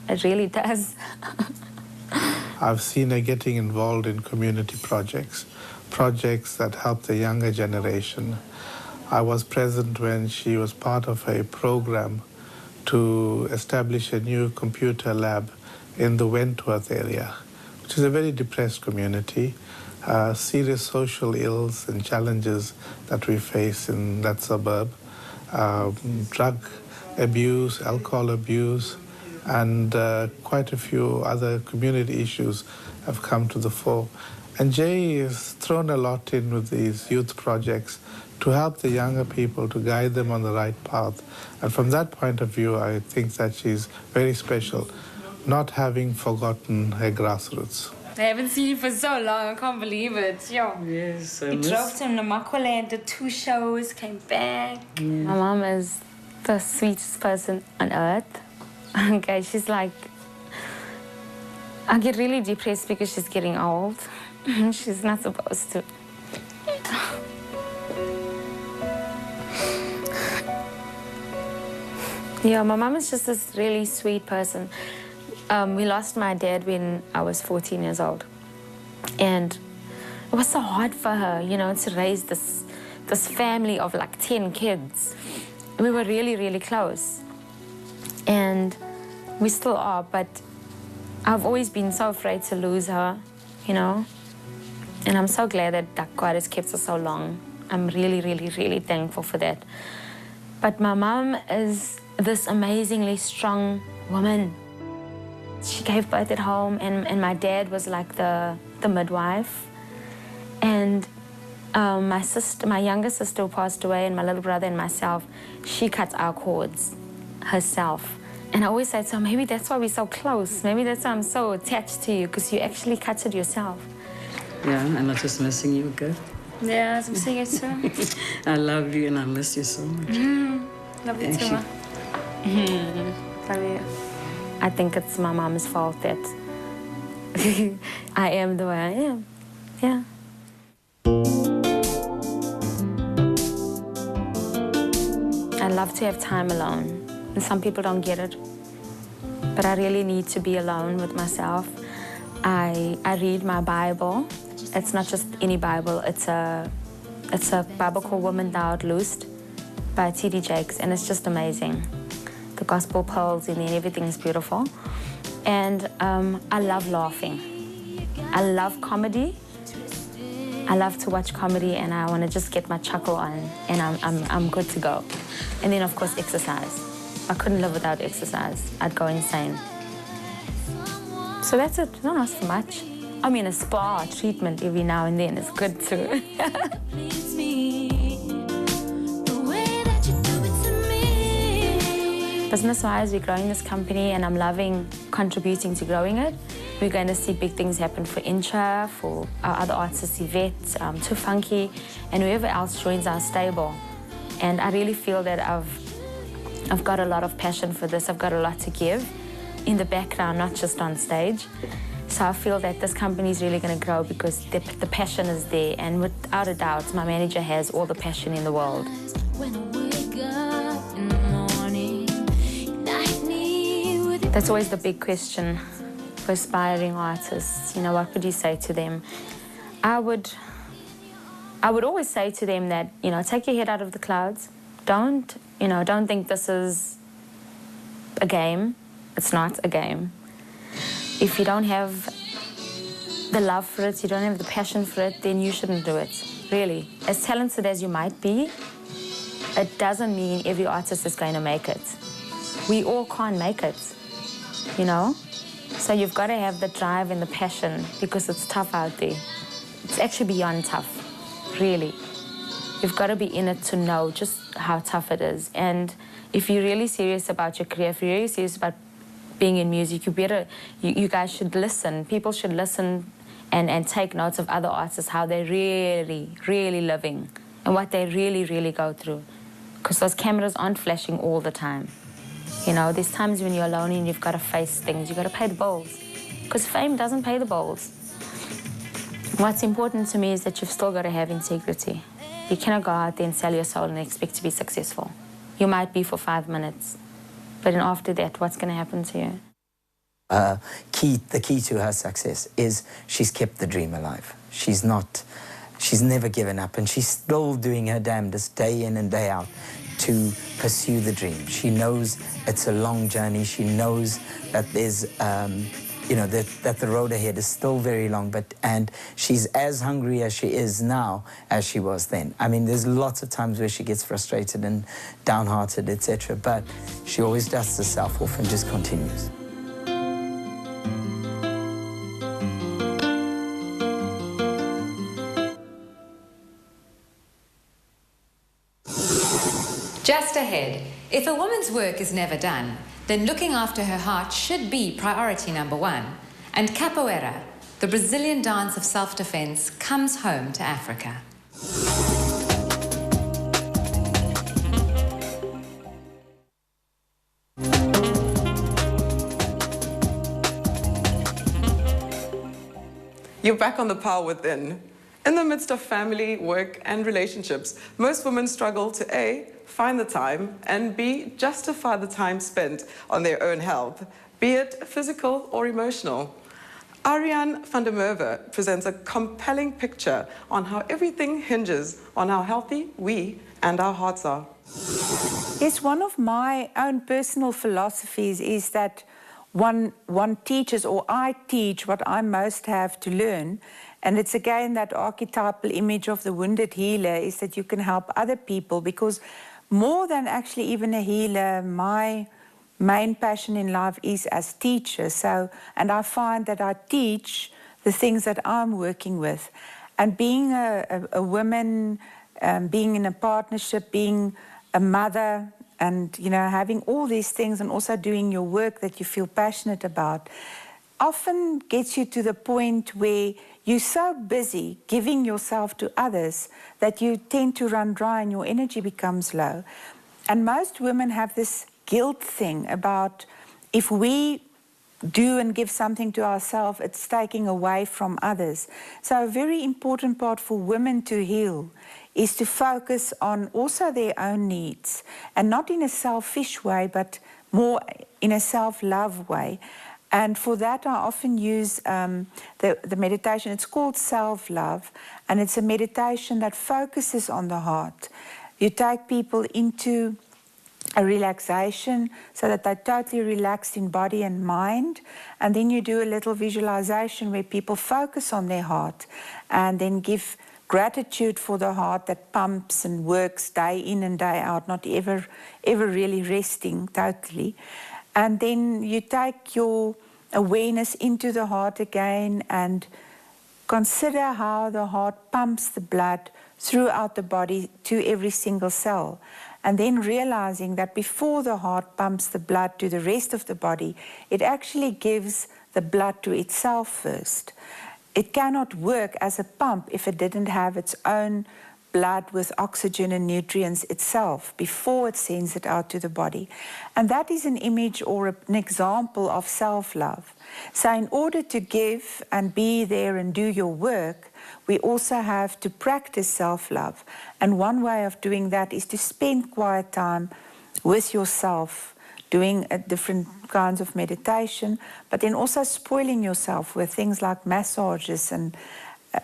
It really does. I've seen her getting involved in community projects that help the younger generation. I was present when she was part of a program to establish a new computer lab in the Wentworth area, which is a very depressed community. Serious social ills and challenges that we face in that suburb. Drug abuse, alcohol abuse, and quite a few other community issues have come to the fore. And Jay has thrown a lot in with these youth projects to help the younger people, to guide them on the right path. And from that point of view, I think that she's very special, not having forgotten her grassroots. I haven't seen you for so long, I can't believe it. Yo. Yes, We drove to Namakwa, did 2 shows, came back. Yeah. My mom is the sweetest person on earth. Okay, she's like, I get really depressed because she's getting old. She's not supposed to. Yeah, my mom is just this really sweet person. We lost my dad when I was 14 years old. And it was so hard for her, you know, to raise this family of like 10 kids. We were really, really close. And we still are, but I've always been so afraid to lose her, you know. And I'm so glad that God has kept her so long. I'm really, really, really thankful for that. But my mom is this amazingly strong woman. She gave birth at home, and my dad was like the midwife. And my younger sister who passed away, and my little brother and myself, she cut our cords herself. And I always said to her, maybe that's why we're so close. Maybe that's why I'm so attached to you, because you actually cut it yourself. Yeah, and I'm just missing you, good. Yeah, I'm missing you too. I love you and I miss you so much. Love you too, Ma. Love you. I think it's my mom's fault that I am the way I am. Yeah. I love to have time alone, and some people don't get it. But I really need to be alone with myself. I read my Bible. It's not just any Bible. It's a Bible called Woman Thou Art Loosed by T.D. Jakes, and it's just amazing. The gospel pearls in there, everything is beautiful. And I love laughing. I love comedy. I love to watch comedy, and I want to just get my chuckle on, and I'm good to go. And then, of course, exercise. I couldn't live without exercise. I'd go insane. So that's it. I don't ask for much. I mean, a spa treatment every now and then is good too. Business-wise, we're growing this company, and I'm loving contributing to growing it. We're going to see big things happen for Incha, for our other artists, Yvette, Too Funky, and whoever else joins our stable. And I really feel that I've got a lot of passion for this. I've got a lot to give in the background, not just on stage. So I feel that this company is really going to grow because the passion is there. And without a doubt, my manager has all the passion in the world. That's always the big question for aspiring artists. You know, what would you say to them? I would always say to them that, you know, take your head out of the clouds. Don't think this is a game. It's not a game. If you don't have the love for it, you don't have the passion for it, then you shouldn't do it, really. As talented as you might be, it doesn't mean every artist is going to make it. We all can't make it, you know? So you've got to have the drive and the passion because it's tough out there. It's actually beyond tough, really. You've got to be in it to know just how tough it is. And if you're really serious about your career, if you're really serious about being in music, you guys should listen. People should listen and take notes of other artists, how they're really, really living and what they really, really go through. Because those cameras aren't flashing all the time. You know, there's times when you're alone and you've got to face things. You've got to pay the bills. Because fame doesn't pay the bills. What's important to me is that you've still got to have integrity. You cannot go out there and sell your soul and expect to be successful. You might be for 5 minutes. But then after that, what's going to happen to you? The key to her success is she's kept the dream alive. She's never given up, and she's still doing her damnedest day in and day out to pursue the dream. She knows it's a long journey. She knows that there's, that the road ahead is still very long, and she's as hungry as she is now as she was then. I mean, there's lots of times where she gets frustrated and downhearted, etc., but she always dusts herself off and just continues. Just ahead, if a woman's work is never done, then looking after her heart should be priority number one. And capoeira, the Brazilian dance of self-defense, comes home to Africa. You're back on The Power Within. In the midst of family, work, and relationships, most women struggle to A, find the time, and B, justify the time spent on their own health, be it physical or emotional. Ariane van der Merwe presents a compelling picture on how everything hinges on how healthy we and our hearts are. Yes, one of my own personal philosophies is that one teaches, or I teach what I most have to learn. And it's again that archetypal image of the wounded healer, is that you can help other people, because more than actually even a healer, my main passion in life is as teacher. And I find that I teach the things that I'm working with. And being a woman, being in a partnership, being a mother, and having all these things, and also doing your work that you feel passionate about, often gets you to the point where you're so busy giving yourself to others that you tend to run dry and your energy becomes low. And most women have this guilt thing about, if we do and give something to ourselves, it's taking away from others. So a very important part for women to heal is to focus on also their own needs, and not in a selfish way, but more in a self-love way. And for that, I often use the meditation. It's called self-love, and it's a meditation that focuses on the heart. You take people into a relaxation so that they're totally relaxed in body and mind, and then you do a little visualization where people focus on their heart and then give gratitude for the heart that pumps and works day in and day out, not ever really resting totally. And then you take your awareness into the heart again and consider how the heart pumps the blood throughout the body to every single cell. And then realizing that before the heart pumps the blood to the rest of the body, it actually gives the blood to itself first. It cannot work as a pump if it didn't have its own blood with oxygen and nutrients itself before it sends it out to the body. And that is an image or an example of self-love. So in order to give and be there and do your work, we also have to practice self-love. And one way of doing that is to spend quiet time with yourself, doing different kinds of meditation, but then also spoiling yourself with things like massages and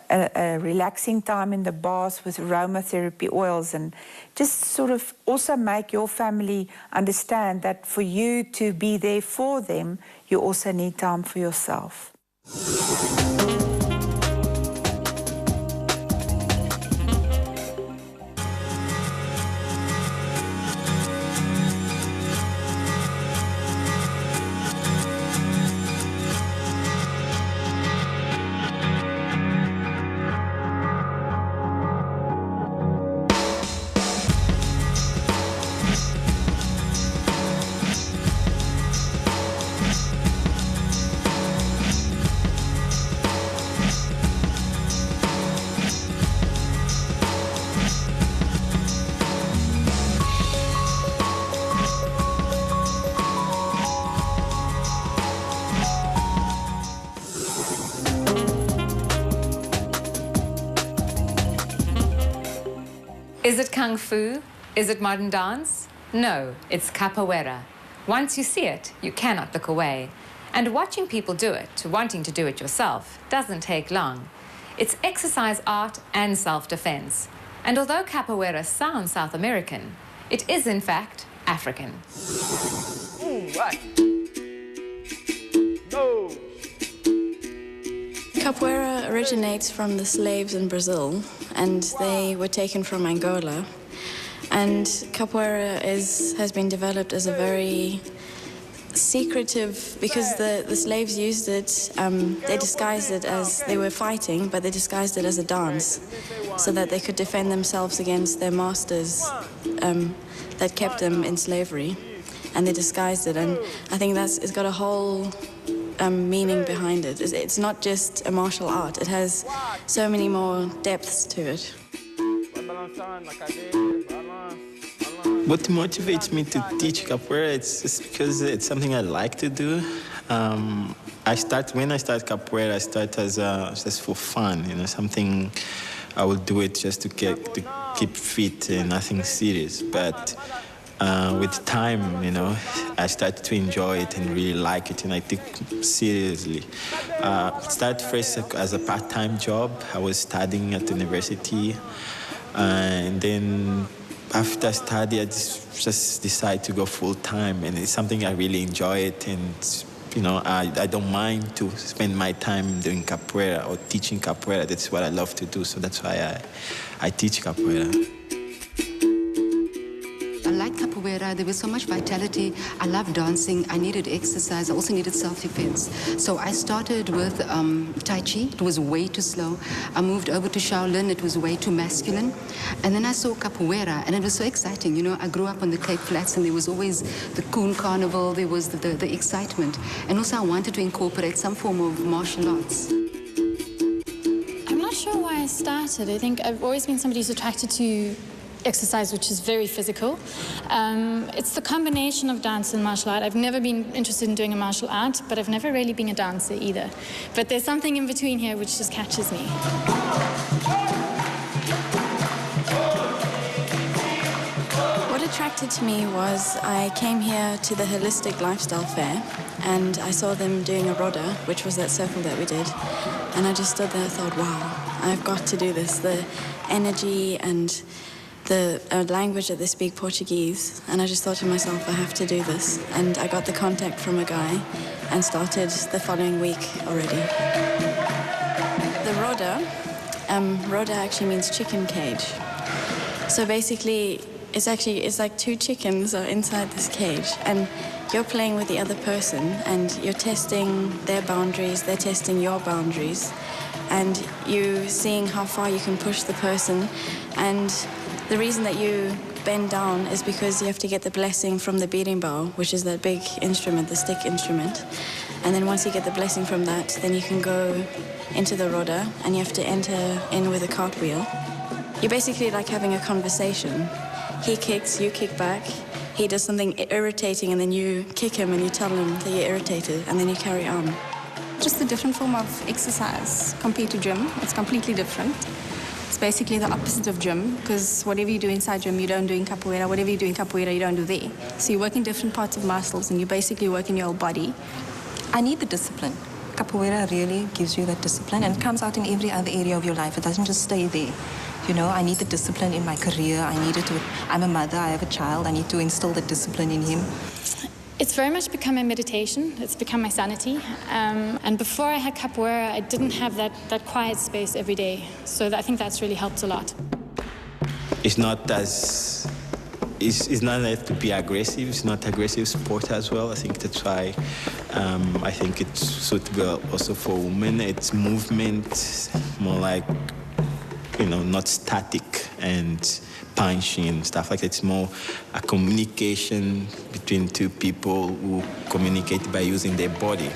a relaxing time in the bath with aromatherapy oils, and just sort of also make your family understand that for you to be there for them, you also need time for yourself. Is it Kung Fu? Is it modern dance? No, it's capoeira. Once you see it, you cannot look away. And watching people do it, wanting to do it yourself, doesn't take long. It's exercise art and self-defense. And although capoeira sounds South American, it is in fact African. Right. No. Capoeira originates from the slaves in Brazil, and they were taken from Angola. And capoeira has been developed as a very secretive, because the slaves used it, they disguised it as they were fighting, but they disguised it as a dance so that they could defend themselves against their masters that kept them in slavery. And they disguised it, and I think it's got a whole meaning behind it. It's not just a martial art, it has so many more depths to it. What motivates me to teach capoeira, it's just because it's something I like to do. When I start capoeira, I start as just for fun, you know, something I will do it just to keep fit and nothing serious. But with time, you know, I started to enjoy it and really like it, and I took it seriously. It started first as a part-time job. I was studying at university, and then after study, I just decided to go full-time, and it's something I really enjoy it, and you know, I don't mind to spend my time doing capoeira or teaching capoeira. That's what I love to do, so that's why I teach capoeira. I liked capoeira. There was so much vitality. I loved dancing. I needed exercise. I also needed self-defense. So I started with Tai Chi. It was way too slow. I moved over to Shaolin. It was way too masculine. And then I saw capoeira, and it was so exciting. You know, I grew up on the Cape Flats, and there was always the Coon Carnival. There was the excitement. And also I wanted to incorporate some form of martial arts. I'm not sure why I started. I think I've always been somebody who's attracted to exercise, which is very physical. It's the combination of dance and martial art. I've never been interested in doing a martial art, but I've never really been a dancer either. But there's something in between here which just catches me. What attracted to me was I came here to the Holistic Lifestyle Fair, and I saw them doing a roda, which was that circle that we did. And I just stood there and thought, wow, I've got to do this. The energy and the language that they speak, Portuguese, and I just thought to myself, I have to do this. And I got the contact from a guy and started the following week already. The roda actually means chicken cage. So basically, it's like two chickens are inside this cage, and you're playing with the other person, and you're testing their boundaries, they're testing your boundaries, and you seeing how far you can push the person. And the reason that you bend down is because you have to get the blessing from the berimbau, which is that big instrument, the stick instrument. And then once you get the blessing from that, then you can go into the roda, and you have to enter in with a cartwheel. You're basically like having a conversation. He kicks, you kick back. He does something irritating, and then you kick him and you tell him that you're irritated, and then you carry on. Just a different form of exercise compared to gym. It's completely different. It's basically the opposite of gym, because whatever you do inside gym, you don't do in capoeira. Whatever you do in capoeira, you don't do there. So you work in different parts of muscles, and you basically work in your whole body. I need the discipline. Capoeira really gives you that discipline, and it comes out in every other area of your life. It doesn't just stay there. You know, I need the discipline in my career. I'm a mother, I have a child. I need to instill the discipline in him. It's very much become a meditation. It's become my sanity. And before I had capoeira, I didn't have that quiet space every day. So I think that's really helped a lot. It's not to be aggressive. It's not aggressive sport as well. I think that's why I think it's suitable also for women. It's movement, more like, you know, not static and punching and stuff like that. It's more a communication between two people who communicate by using their body.